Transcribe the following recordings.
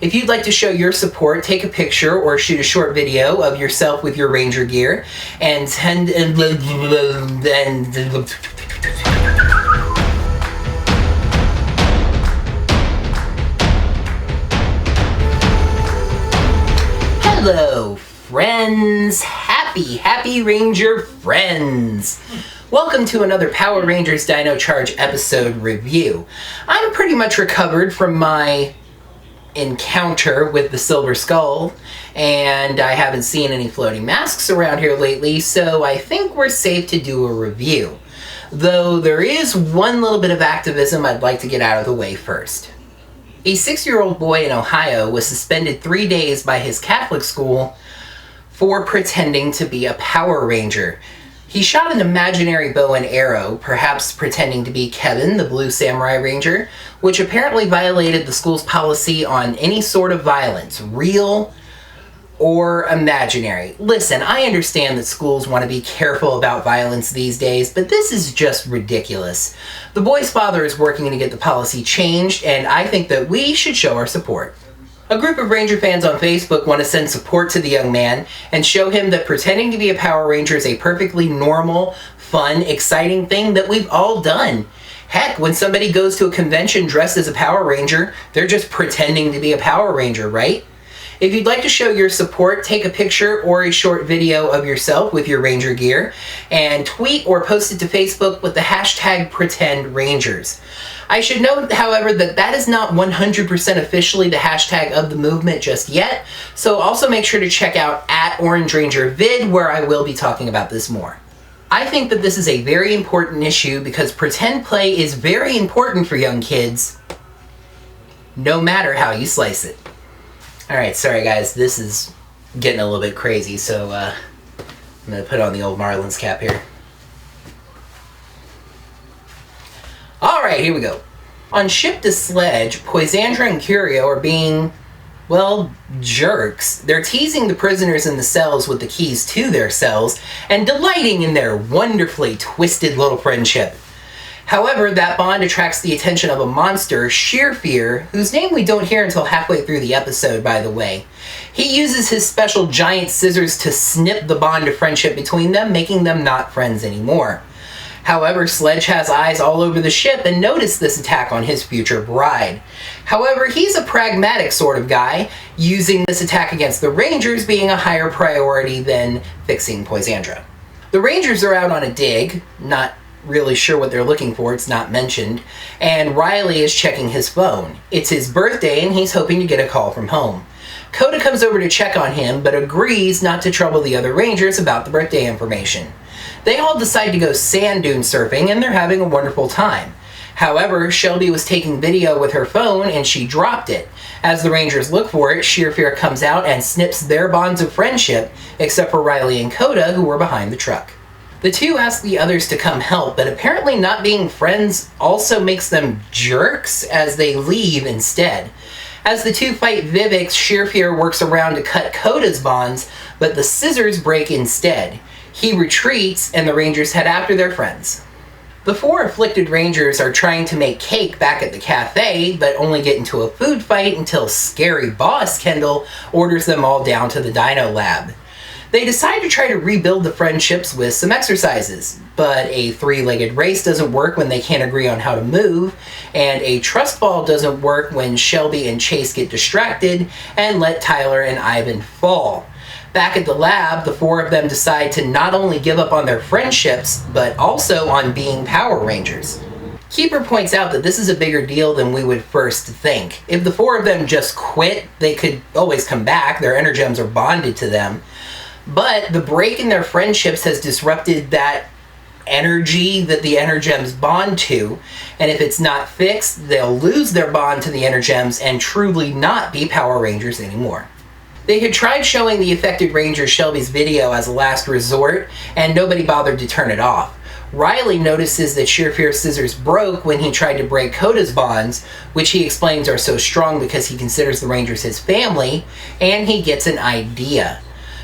If you'd like to show your support, take a picture or shoot a short video of yourself with your Ranger gear and send Hello friends, happy Ranger friends. Welcome to another Power Rangers Dino Charge episode review. I'm pretty much recovered from my encounter with the Silver Skull, and I haven't seen any floating masks around here lately, so I think we're safe to do a review. Though there is one little bit of activism I'd like to get out of the way first. A 6-year-old boy in Ohio was suspended 3 days by his Catholic school for pretending to be a Power Ranger. He shot an imaginary bow and arrow, perhaps pretending to be Kevin, the Blue Samurai Ranger, which apparently violated the school's policy on any sort of violence, real or imaginary. Listen, I understand that schools want to be careful about violence these days, but this is just ridiculous. The boy's father is working to get the policy changed, and I think that we should show our support. A group of Ranger fans on Facebook want to send support to the young man and show him that pretending to be a Power Ranger is a perfectly normal, fun, exciting thing that we've all done. Heck, when somebody goes to a convention dressed as a Power Ranger, they're just pretending to be a Power Ranger, right? If you'd like to show your support, take a picture or a short video of yourself with your Ranger gear and tweet or post it to Facebook with the hashtag #PretendRangers. I should note, however, that that is not 100% officially the hashtag of the movement just yet, so also make sure to check out @OrangeRangerVid, where I will be talking about this more. I think that this is a very important issue because pretend play is very important for young kids, no matter how you slice it. Alright, sorry guys, this is getting a little bit crazy, so I'm going to put on the old Marlins cap here. Alright, here we go. On ship to Sledge, Poisandra and Curio are being, well, jerks. They're teasing the prisoners in the cells with the keys to their cells and delighting in their wonderfully twisted little friendship. However, that bond attracts the attention of a monster, Sheer Fear, whose name we don't hear until halfway through the episode, by the way. He uses his special giant scissors to snip the bond of friendship between them, making them not friends anymore. However, Sledge has eyes all over the ship and noticed this attack on his future bride. However, he's a pragmatic sort of guy, using this attack against the Rangers being a higher priority than fixing Poisandra. The Rangers are out on a dig, not really sure what they're looking for, it's not mentioned, and Riley is checking his phone. It's his birthday and he's hoping to get a call from home. Coda comes over to check on him, but agrees not to trouble the other Rangers about the birthday information. They all decide to go sand dune surfing and they're having a wonderful time. However, Shelby was taking video with her phone and she dropped it. As the Rangers look for it, Sheer Fear comes out and snips their bonds of friendship, except for Riley and Coda, who were behind the truck. The two ask the others to come help, but apparently not being friends also makes them jerks as they leave instead. As the two fight Vivix, Sheer Fear works around to cut Coda's bonds, but the scissors break instead. He retreats and the Rangers head after their friends. The 4 afflicted Rangers are trying to make cake back at the cafe, but only get into a food fight until scary boss Kendall orders them all down to the Dino lab. They decide to try to rebuild the friendships with some exercises, but a 3-legged race doesn't work when they can't agree on how to move, and a trust ball doesn't work when Shelby and Chase get distracted and let Tyler and Ivan fall. Back at the lab, the 4 of them decide to not only give up on their friendships, but also on being Power Rangers. Keeper points out that this is a bigger deal than we would first think. If the 4 of them just quit, they could always come back, their energems are bonded to them. But the break in their friendships has disrupted that energy that the energems bond to, and if it's not fixed, they'll lose their bond to the energems and truly not be Power Rangers anymore. They had tried showing the affected Ranger Shelby's video as a last resort, and nobody bothered to turn it off. Riley notices that Sheer Fear's scissors broke when he tried to break Coda's bonds, which he explains are so strong because he considers the Rangers his family, and he gets an idea.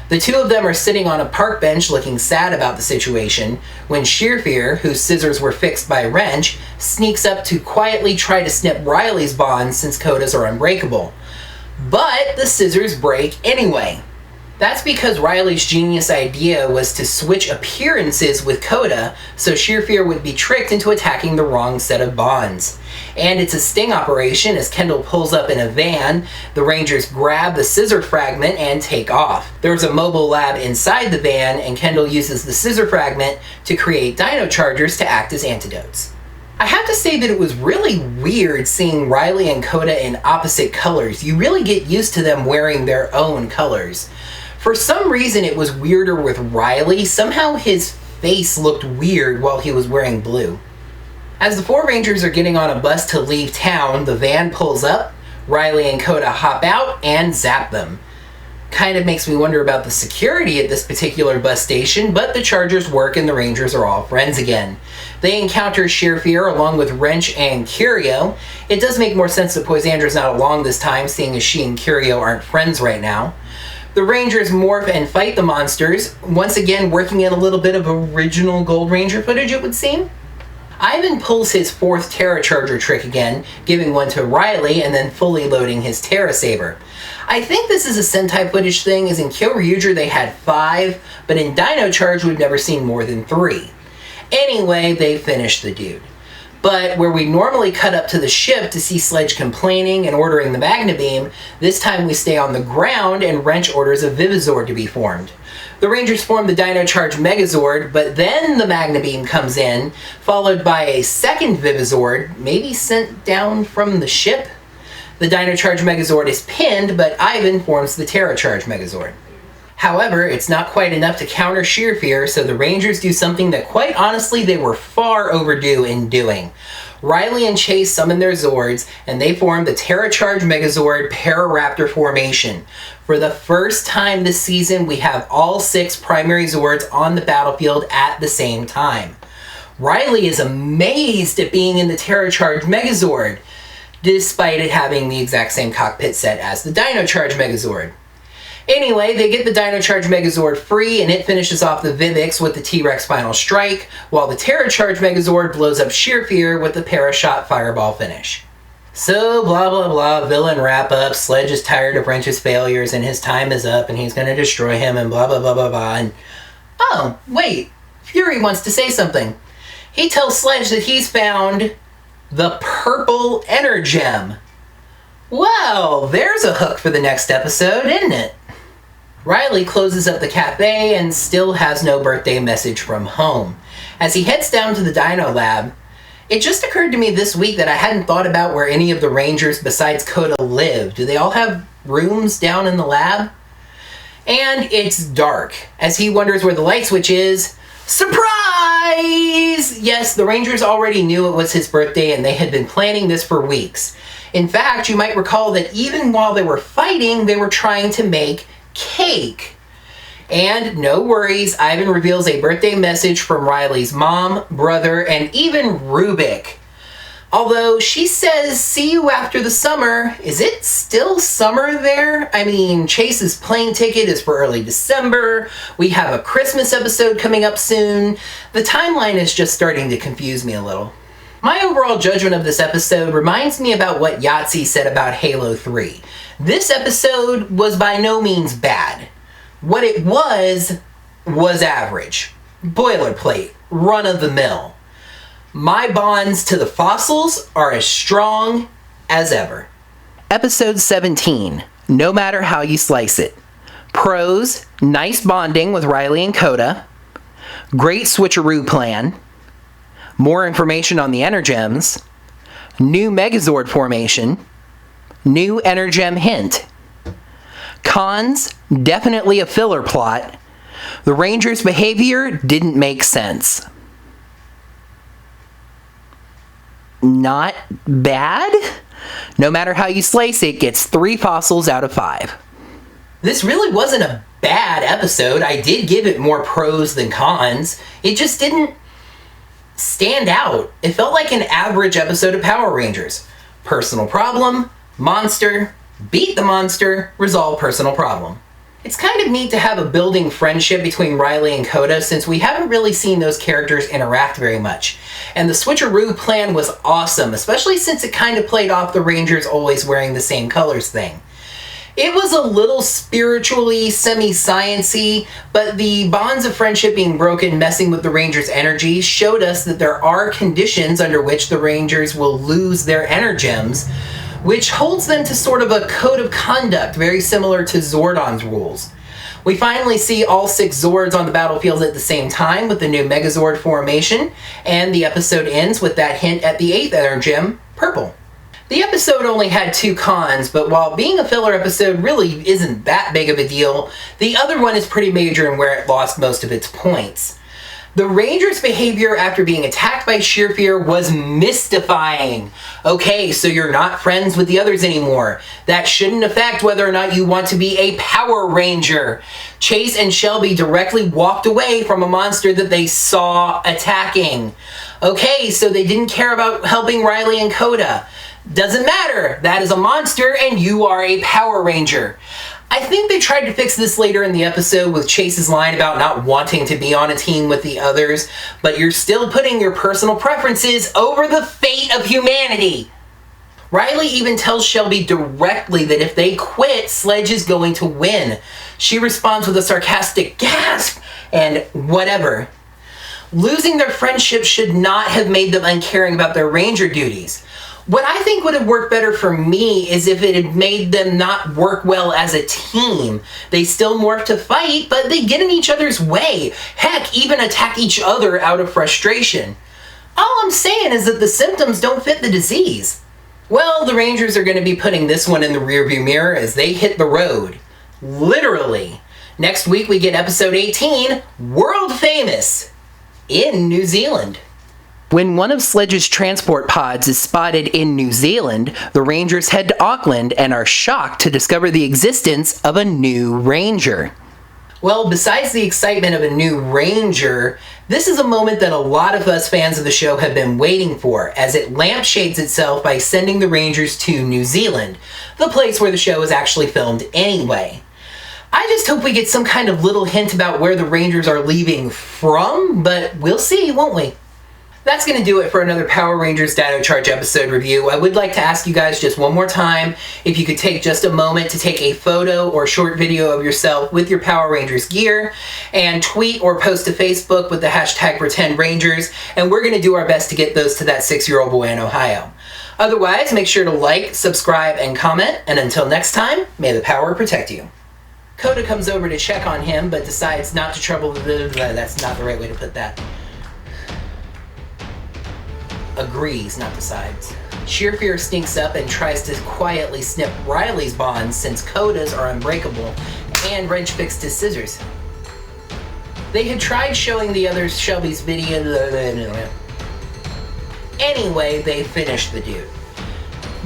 The 2 of them are sitting on a park bench looking sad about the situation when Sheer Fear, whose scissors were fixed by wrench, sneaks up to quietly try to snip Riley's bonds since Coda's are unbreakable. But the scissors break anyway. That's because Riley's genius idea was to switch appearances with Coda, so Sheer would be tricked into attacking the wrong set of bonds. And it's a sting operation as Kendall pulls up in a van, the Rangers grab the scissor fragment and take off. There's a mobile lab inside the van, and Kendall uses the scissor fragment to create Dino Chargers to act as antidotes. I have to say that it was really weird seeing Riley and Coda in opposite colors. You really get used to them wearing their own colors. For some reason, it was weirder with Riley. Somehow his face looked weird while he was wearing blue. As the four Rangers are getting on a bus to leave town, the van pulls up, Riley and Coda hop out and zap them. Kind of makes me wonder about the security at this particular bus station, but the Chargers work and the Rangers are all friends again. They encounter Sheer along with Wrench and Curio. It does make more sense that Poisandra's not along this time, seeing as she and Curio aren't friends right now. The Rangers morph and fight the monsters, once again working in a little bit of original Gold Ranger footage, it would seem. Ivan pulls his fourth Terra Charger trick again, giving one to Riley and then fully loading his Terra Saber. I think this is a Sentai footage thing, as in Kyoryuger they had 5, but in Dino Charge we've never seen more than 3. Anyway, they finish the dude. But where we normally cut up to the ship to see Sledge complaining and ordering the Magna Beam, this time we stay on the ground and Wrench orders a Vivizord to be formed. The Rangers form the Dino Charge Megazord, but then the Magna Beam comes in, followed by a second Vivizord, maybe sent down from the ship? The Dino Charge Megazord is pinned, but Ivan forms the Terra Charge Megazord. However, it's not quite enough to counter Sheer, so the Rangers do something that quite honestly they were far overdue in doing. Riley and Chase summon their Zords, and they form the Terra Charge Megazord Pararaptor formation. For the first time this season, we have all 6 primary Zords on the battlefield at the same time. Riley is amazed at being in the Terra Charge Megazord, despite it having the exact same cockpit set as the Dino Charge Megazord. Anyway, they get the Dino Charge Megazord free, and it finishes off the Vivix with the T-Rex Final Strike, while the Terra Charge Megazord blows up Sheer with the Parashot Fireball finish. So, blah blah blah, villain wrap-up, Sledge is tired of Wrench's failures, and his time is up, and he's gonna destroy him, and blah blah blah blah blah, and... Oh, wait, Fury wants to say something. He tells Sledge that he's found the purple Energem. Well, there's a hook for the next episode, isn't it? Riley closes up the cafe and still has no birthday message from home. As he heads down to the Dino Lab, it just occurred to me this week that I hadn't thought about where any of the Rangers besides Coda live. Do they all have rooms down in the lab? And it's dark. As he wonders where the light switch is, surprise! Yes, the Rangers already knew it was his birthday and they had been planning this for weeks. In fact, you might recall that even while they were fighting, they were trying to make cake. And no worries, Ivan reveals a birthday message from Riley's mom, brother, and even Rubik. Although she says, see you after the summer. Is it still summer there? I mean, Chase's plane ticket is for early December. We have a Christmas episode coming up soon. The timeline is just starting to confuse me a little. My overall judgment of this episode reminds me about what Yahtzee said about Halo 3. This episode was by no means bad. What it was average. Boilerplate. Run-of-the-mill. My bonds to the fossils are as strong as ever. Episode 17. No matter how you slice it. Pros, nice bonding with Riley and Coda. Great switcheroo plan. More information on the Energems. New Megazord formation. New Energem hint. Cons, definitely a filler plot. The Rangers' behavior didn't make sense. Not bad? No matter how you slice it, gets 3 fossils out of 5. This really wasn't a bad episode. I did give it more pros than cons. It just didn't stand out. It felt like an average episode of Power Rangers. Personal problem, monster, beat the monster, resolve personal problem. It's kind of neat to have a building friendship between Riley and Coda since we haven't really seen those characters interact very much. And the switcheroo plan was awesome, especially since it kind of played off the Rangers always wearing the same colors thing. It was a little spiritually semi-science-y, but the bonds of friendship being broken, messing with the Rangers' energy, showed us that there are conditions under which the Rangers will lose their energems, which holds them to sort of a code of conduct, very similar to Zordon's rules. We finally see all 6 Zords on the battlefield at the same time with the new Megazord formation, and the episode ends with that hint at the 8th Energem, Purple. The episode only had 2 cons, but while being a filler episode really isn't that big of a deal, the other one is pretty major in where it lost most of its points. The Rangers' behavior after being attacked by Sheer Fear was mystifying. Okay, so you're not friends with the others anymore. That shouldn't affect whether or not you want to be a Power Ranger. Chase and Shelby directly walked away from a monster that they saw attacking. Okay, so they didn't care about helping Riley and Coda. Doesn't matter. That is a monster and you are a Power Ranger. I think they tried to fix this later in the episode with Chase's line about not wanting to be on a team with the others, but you're still putting your personal preferences over the fate of humanity. Riley even tells Shelby directly that if they quit, Sledge is going to win. She responds with a sarcastic gasp and whatever. Losing their friendship should not have made them uncaring about their Ranger duties. What I think would have worked better for me is if it had made them not work well as a team. They still morph to fight, but they get in each other's way. Heck, even attack each other out of frustration. All I'm saying is that the symptoms don't fit the disease. Well, the Rangers are going to be putting this one in the rearview mirror as they hit the road. Literally. Next week we get episode 18, World Famous, in New Zealand. When one of Sledge's transport pods is spotted in New Zealand, the Rangers head to Auckland and are shocked to discover the existence of a new Ranger. Well, besides the excitement of a new Ranger, this is a moment that a lot of us fans of the show have been waiting for, as it lampshades itself by sending the Rangers to New Zealand, the place where the show is actually filmed anyway. I just hope we get some kind of little hint about where the Rangers are leaving from, but we'll see, won't we? That's going to do it for another Power Rangers Dino Charge episode review. I would like to ask you guys just one more time if you could take just a moment to take a photo or short video of yourself with your Power Rangers gear and tweet or post to Facebook with the hashtag #PretendRangers, and we're going to do our best to get those to that 6-year-old boy in Ohio. Otherwise, make sure to like, subscribe, and comment, and until next time, may the power protect you. Coda comes over to check on him, but decides not to trouble the... That's not the right way to put that. Agrees, not decides. Sheer Fear stinks up and tries to quietly snip Riley's bonds since Coda's are unbreakable, and Wrench fixed his scissors. They had tried showing the others Shelby's video. Anyway, they finished the dude.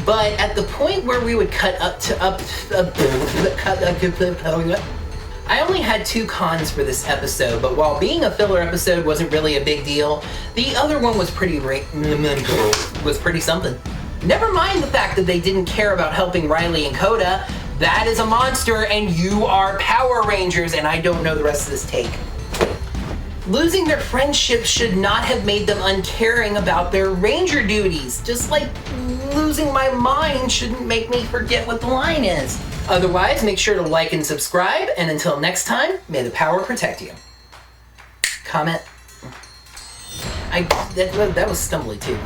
But at the point where we would cut I only had 2 cons for this episode, but while being a filler episode wasn't really a big deal, the other one was pretty something. Never mind the fact that they didn't care about helping Riley and Coda. That is a monster, and you are Power Rangers, and I don't know the rest of this take. Losing their friendship should not have made them uncaring about their Ranger duties, just like losing my mind shouldn't make me forget what the line is. Otherwise, make sure to like and subscribe, and until next time, may the power protect you. Comment. That was stumbly too.